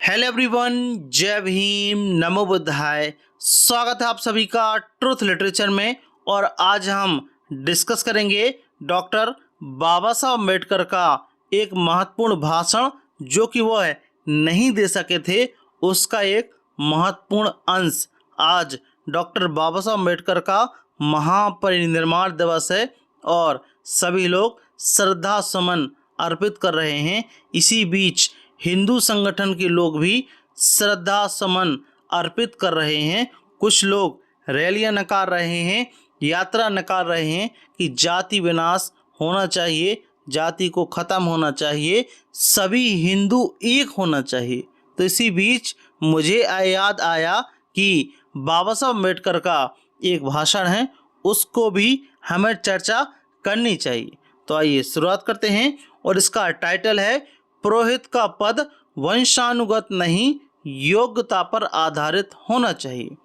Hello everyone, जय भीम, नमो बुद्धाय। स्वागत है आप सभी का ट्रुथ लिटरेचर में। और आज हम डिस्कस करेंगे डॉक्टर बाबा साहब अम्बेडकर का एक महत्वपूर्ण भाषण जो कि वो है नहीं दे सके थे, उसका एक महत्वपूर्ण अंश। आज डॉक्टर बाबा साहब अम्बेडकर का महापरिनिर्वाण दिवस है और सभी लोग श्रद्धा सुमन अर्पित कर रहे हैं। इसी बीच हिंदू संगठन के लोग भी श्रद्धा सुमन अर्पित कर रहे हैं। कुछ लोग रैलियां निकाल रहे हैं, यात्रा निकाल रहे हैं कि जाति विनाश होना चाहिए, जाति को ख़त्म होना चाहिए, सभी हिंदू एक होना चाहिए। तो इसी बीच मुझे याद आया कि बाबा साहब अम्बेडकर का एक भाषण है, उसको भी हमें चर्चा करनी चाहिए। तो आइए शुरुआत करते हैं। और इसका टाइटल है पुरोहित का पद वंशानुगत नहीं, योग्यता पर आधारित होना चाहिए।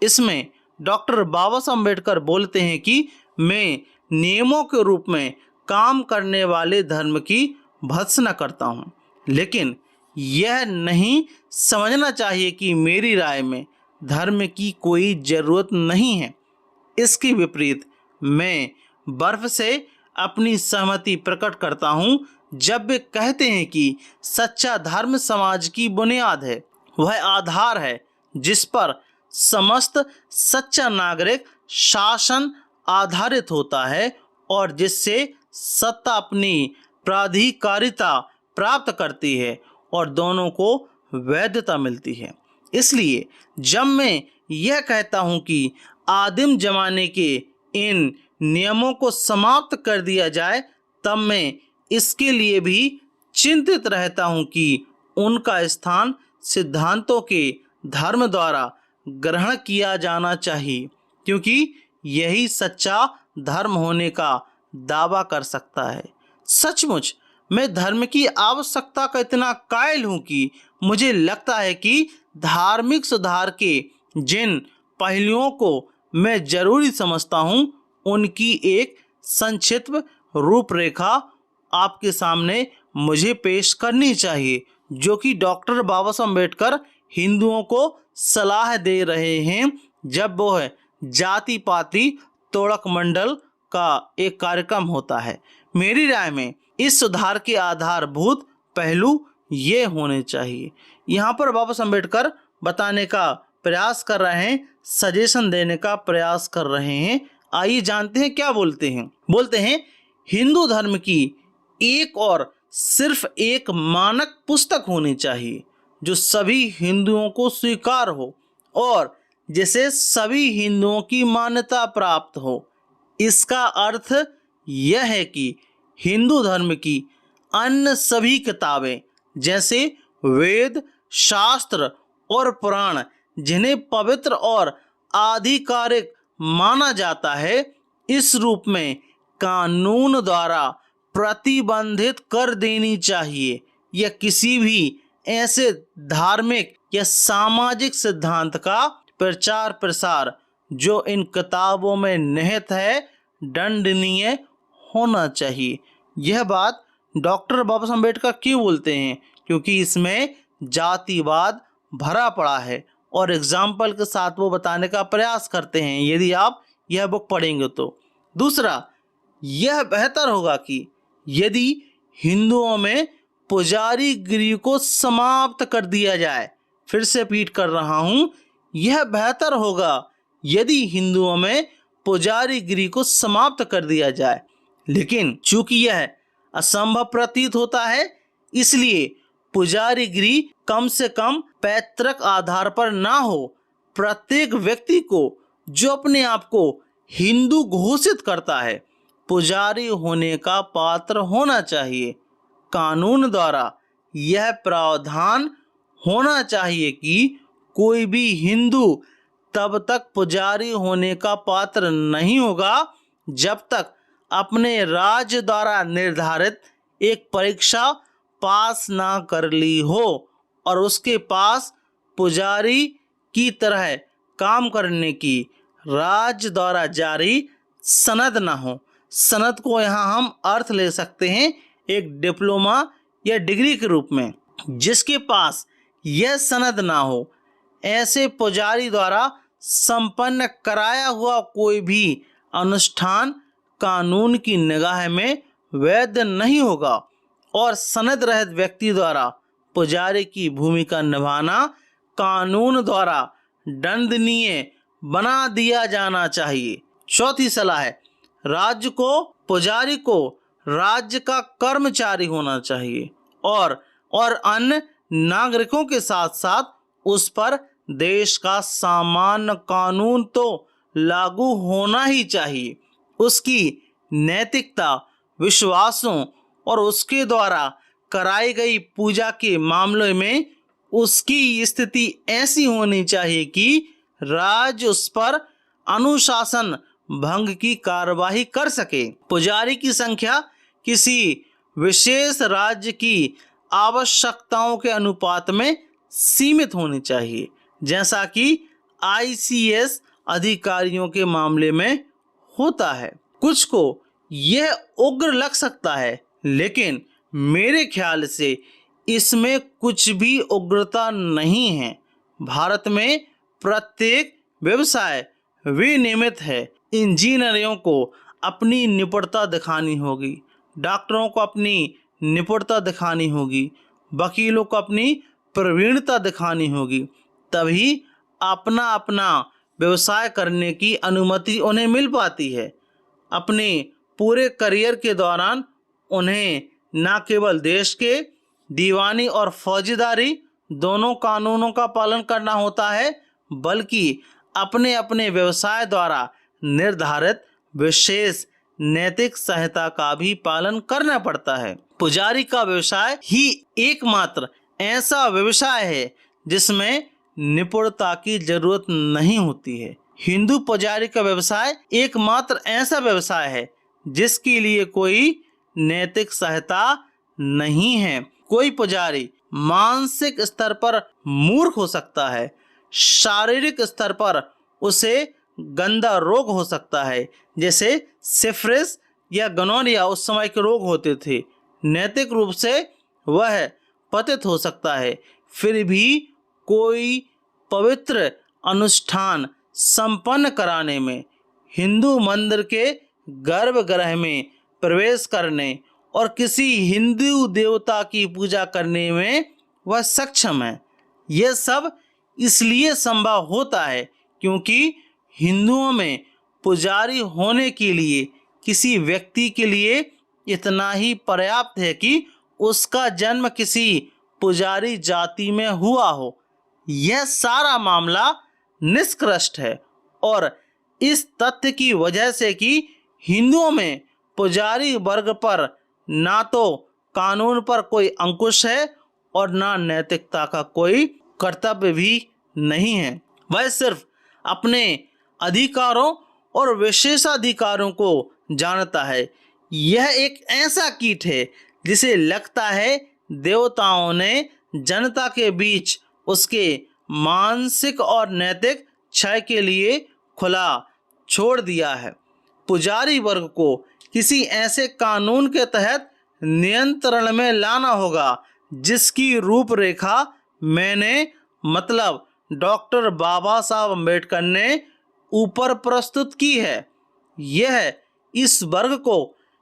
इसमें डॉक्टर बाबा साहब अम्बेडकर बोलते हैं कि मैं नियमों के रूप में काम करने वाले धर्म की भत्सना करता हूँ, लेकिन यह नहीं समझना चाहिए कि मेरी राय में धर्म की कोई ज़रूरत नहीं है। इसके विपरीत मैं बर्फ से अपनी सहमति प्रकट करता हूँ जब वे कहते हैं कि सच्चा धर्म समाज की बुनियाद है, वह आधार है जिस पर समस्त सच्चा नागरिक शासन आधारित होता है और जिससे सत्ता अपनी प्राधिकारिता प्राप्त करती है और दोनों को वैधता मिलती है। इसलिए जब मैं यह कहता हूँ कि आदिम जमाने के इन नियमों को समाप्त कर दिया जाए, तब मैं इसके लिए भी चिंतित रहता हूँ कि उनका स्थान सिद्धांतों के धर्म द्वारा ग्रहण किया जाना चाहिए, क्योंकि यही सच्चा धर्म होने का दावा कर सकता है। सचमुच मैं धर्म की आवश्यकता का इतना कायल हूँ कि मुझे लगता है कि धार्मिक सुधार के जिन पहलुओं को मैं जरूरी समझता हूँ, उनकी एक संक्षिप्त रूपरेखा आपके सामने मुझे पेश करनी चाहिए, जो कि डॉक्टर बाबा साहब अम्बेडकर हिंदुओं को सलाह दे रहे हैं जब वो है जाति पाति तोड़क मंडल का एक कार्यक्रम होता है। मेरी राय में इस सुधार के आधारभूत पहलू ये होने चाहिए। यहाँ पर बाबा साहब अम्बेडकर बताने का प्रयास कर रहे हैं, सजेशन देने का प्रयास कर रहे हैं। आइए जानते हैं क्या बोलते हैं। बोलते हैं हिंदू धर्म की एक और सिर्फ एक मानक पुस्तक होनी चाहिए जो सभी हिंदुओं को स्वीकार हो और जिसे सभी हिंदुओं की मान्यता प्राप्त हो। इसका अर्थ यह है कि हिंदू धर्म की अन्य सभी किताबें जैसे वेद, शास्त्र और पुराण, जिन्हें पवित्र और आधिकारिक माना जाता है, इस रूप में कानून द्वारा प्रतिबंधित कर देनी चाहिए या किसी भी ऐसे धार्मिक या सामाजिक सिद्धांत का प्रचार प्रसार जो इन किताबों में निहित है दंडनीय होना चाहिए। यह बात डॉक्टर बाबा साहब अम्बेडकर क्यों बोलते हैं? क्योंकि इसमें जातिवाद भरा पड़ा है और एग्जाम्पल के साथ वो बताने का प्रयास करते हैं यदि आप यह बुक पढ़ेंगे तो। दूसरा, यह बेहतर होगा कि यदि हिंदुओं में पुजारीगिरी को समाप्त कर दिया जाए। फिर से रिपीट कर रहा हूँ, यह बेहतर होगा यदि हिंदुओं में पुजारीगिरी को समाप्त कर दिया जाए, लेकिन चूंकि यह असंभव प्रतीत होता है, इसलिए पुजारीगिरी कम से कम पैतृक आधार पर ना हो। प्रत्येक व्यक्ति को जो अपने आप को हिंदू घोषित करता है पुजारी होने का पात्र होना चाहिए। कानून द्वारा यह प्रावधान होना चाहिए कि कोई भी हिंदू तब तक पुजारी होने का पात्र नहीं होगा जब तक अपने राज्य द्वारा निर्धारित एक परीक्षा पास ना कर ली हो और उसके पास पुजारी की तरह काम करने की राज्य द्वारा जारी सनद ना हो। सनद को यहाँ हम अर्थ ले सकते हैं एक डिप्लोमा या डिग्री के रूप में, जिसके पास यह सनद ना हो। ऐसे पुजारी द्वारा संपन्न कराया हुआ कोई भी अनुष्ठान कानून की निगाह में वैध नहीं होगा और सनद रहित व्यक्ति द्वारा पुजारी की भूमिका निभाना कानून द्वारा दंडनीय बना दिया जाना चाहिए। चौथी सलाह है, राज्य को पुजारी को राज्य का कर्मचारी होना चाहिए और अन्य नागरिकों के साथ साथ उस पर देश का सामान्य कानून तो लागू होना ही चाहिए। उसकी नैतिकता, विश्वासों और उसके द्वारा कराई गई पूजा के मामले में उसकी स्थिति ऐसी होनी चाहिए कि राज्य उस पर अनुशासन भंग की कार्यवाही कर सके। पुजारी की संख्या किसी विशेष राज्य की आवश्यकताओं के अनुपात में सीमित होनी चाहिए, जैसा कि आईसीएस अधिकारियों के मामले में होता है। कुछ को यह उग्र लग सकता है, लेकिन मेरे ख्याल से इसमें कुछ भी उग्रता नहीं है। भारत में प्रत्येक व्यवसाय विनियमित है। इंजीनियरों को अपनी निपुणता दिखानी होगी, डॉक्टरों को अपनी निपुणता दिखानी होगी, वकीलों को अपनी प्रवीणता दिखानी होगी, तभी अपना अपना व्यवसाय करने की अनुमति उन्हें मिल पाती है। अपने पूरे करियर के दौरान उन्हें न केवल देश के दीवानी और फौजदारी दोनों कानूनों का पालन करना होता है, बल्कि अपने अपने व्यवसाय द्वारा निर्धारित विशेष नैतिक संहिता का भी पालन करना पड़ता है। पुजारी का व्यवसाय ही एकमात्र ऐसा व्यवसाय है जिसमें निपुणता की जरूरत नहीं होती है। हिंदू पुजारी का व्यवसाय एकमात्र ऐसा व्यवसाय है जिसके लिए कोई नैतिक संहिता नहीं है। कोई पुजारी मानसिक स्तर पर मूर्ख हो सकता है, शारीरिक स्तर पर उसे गंदा रोग हो सकता है, जैसे सिफिलिस या गोनोरिया उस समय के रोग होते थे। नैतिक रूप से वह पतित हो सकता है, फिर भी कोई पवित्र अनुष्ठान संपन्न कराने में, हिंदू मंदिर के गर्भगृह में प्रवेश करने और किसी हिंदू देवता की पूजा करने में वह सक्षम है। यह सब इसलिए संभव होता है क्योंकि हिंदुओं में पुजारी होने के लिए किसी व्यक्ति के लिए इतना ही पर्याप्त है कि उसका जन्म किसी पुजारी जाति में हुआ हो। यह सारा मामला निष्कृष्ट है और इस तथ्य की वजह से कि हिंदुओं में पुजारी वर्ग पर ना तो कानून पर कोई अंकुश है और ना नैतिकता का कोई कर्तव्य भी नहीं है। वह सिर्फ अपने अधिकारों और विशेषाधिकारों को जानता है। यह एक ऐसा कीट है जिसे लगता है देवताओं ने जनता के बीच उसके मानसिक और नैतिक क्षय के लिए खुला छोड़ दिया है। पुजारी वर्ग को किसी ऐसे कानून के तहत नियंत्रण में लाना होगा जिसकी रूपरेखा मैंने मतलब डॉक्टर बाबा साहब अम्बेडकर ने ऊपर प्रस्तुत की है। यह इस वर्ग को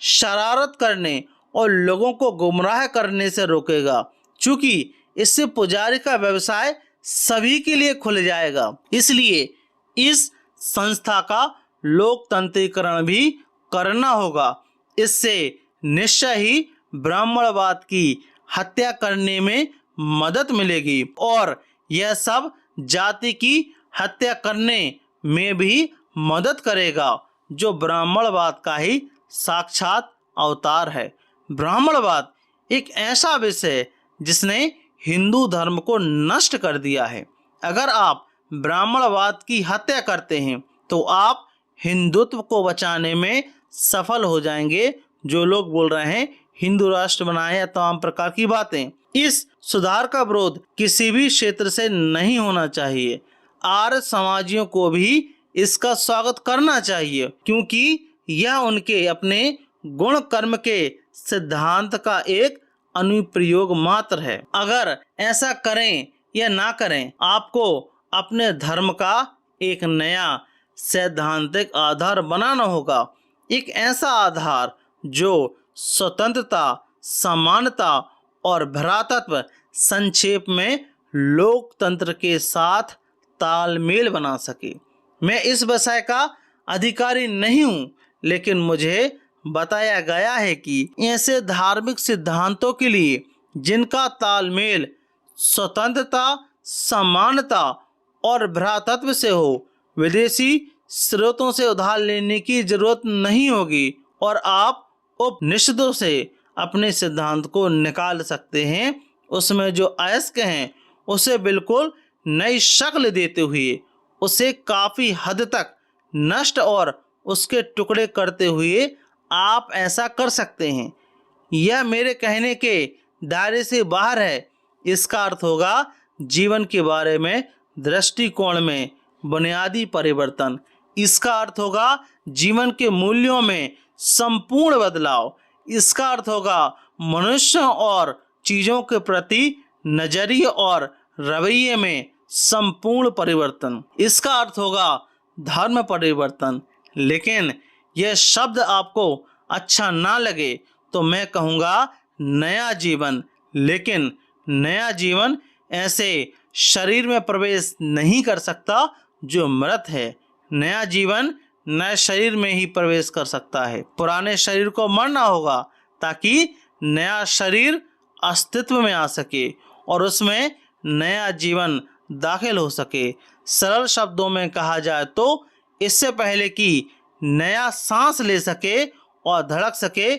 शरारत करने और लोगों को गुमराह करने से रोकेगा, क्योंकि इससे पुजारी का व्यवसाय सभी के लिए खुल जाएगा। इसलिए इस संस्था का लोकतंत्रीकरण भी करना होगा। इससे निश्चय ही ब्राह्मणवाद की हत्या करने में मदद मिलेगी और यह सब जाति की हत्या करने में भी मदद करेगा, जो ब्राह्मणवाद का ही साक्षात अवतार है। ब्राह्मणवाद एक ऐसा विषय है जिसने हिंदू धर्म को नष्ट कर दिया है। अगर आप ब्राह्मणवाद की हत्या करते हैं तो आप हिंदुत्व को बचाने में सफल हो जाएंगे। जो लोग बोल रहे हैं हिंदू राष्ट्र बनाए या तमाम प्रकार की बातें, इस सुधार का विरोध किसी भी क्षेत्र से नहीं होना चाहिए। आर्य समाजियों को भी इसका स्वागत करना चाहिए, क्योंकि यह उनके अपने गुण कर्म के सिद्धांत का एक अनुप्रयोग मात्र है। अगर ऐसा करें या ना करें, आपको अपने धर्म का एक नया सैद्धांतिक आधार बनाना होगा। एक ऐसा आधार जो स्वतंत्रता, समानता और भ्रातृत्व, संक्षेप में लोकतंत्र के साथ तालमेल बना सके। मैं इस विषय का अधिकारी नहीं हूँ, लेकिन मुझे बताया गया है कि ऐसे धार्मिक सिद्धांतों के लिए जिनका तालमेल स्वतंत्रता, समानता और भ्रातृत्व से हो, विदेशी स्रोतों से उधार लेने की जरूरत नहीं होगी और आप उपनिषदों से अपने सिद्धांत को निकाल सकते हैं। उसमें जो अयस्क हैं उसे बिल्कुल नई शक्ल देते हुए, उसे काफी हद तक नष्ट और उसके टुकड़े करते हुए आप ऐसा कर सकते हैं। यह मेरे कहने के दायरे से बाहर है। इसका अर्थ होगा जीवन के बारे में दृष्टिकोण में बुनियादी परिवर्तन। इसका अर्थ होगा जीवन के मूल्यों में संपूर्ण बदलाव। इसका अर्थ होगा मनुष्यों और चीजों के प्रति नजरिए और रवैये में संपूर्ण परिवर्तन। इसका अर्थ होगा धर्म परिवर्तन। लेकिन यह शब्द आपको अच्छा ना लगे तो मैं कहूँगा नया जीवन। लेकिन नया जीवन ऐसे शरीर में प्रवेश नहीं कर सकता जो मृत है। नया जीवन नए शरीर में ही प्रवेश कर सकता है। पुराने शरीर को मरना होगा ताकि नया शरीर अस्तित्व में आ सके और उसमें नया जीवन दाखिल हो सके। सरल शब्दों में कहा जाए तो इससे पहले कि नया सांस ले सके और धड़क सके,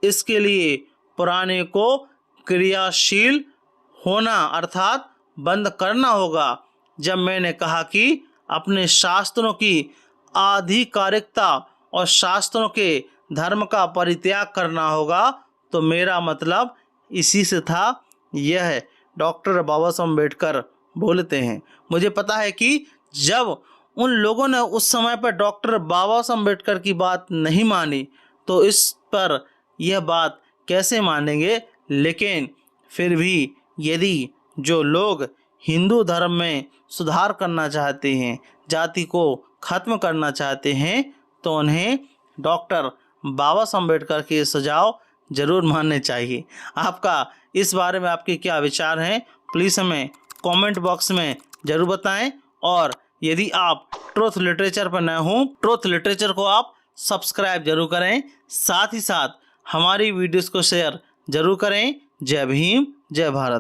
इसके लिए पुराने को क्रियाशील होना अर्थात बंद करना होगा। जब मैंने कहा कि अपने शास्त्रों की आधिकारिकता और शास्त्रों के धर्म का परित्याग करना होगा तो मेरा मतलब इसी से था। यह डॉक्टर बाबा साहब अम्बेडकर बोलते हैं। मुझे पता है कि जब उन लोगों ने उस समय पर डॉक्टर बाबा साहब अम्बेडकर की बात नहीं मानी तो इस पर यह बात कैसे मानेंगे। लेकिन फिर भी यदि जो लोग हिंदू धर्म में सुधार करना चाहते हैं, जाति को खत्म करना चाहते हैं, तो उन्हें डॉक्टर बाबा साहब अम्बेडकर के सुझाव जरूर मानने चाहिए। आपका इस बारे में आपके क्या विचार हैं, प्लीज़ हमें कमेंट बॉक्स में ज़रूर बताएं। और यदि आप ट्रुथ लिटरेचर पर नए हों, ट्रुथ लिटरेचर को आप सब्सक्राइब जरूर करें। साथ ही साथ हमारी वीडियोस को शेयर जरूर करें। जय भीम, जय भारत।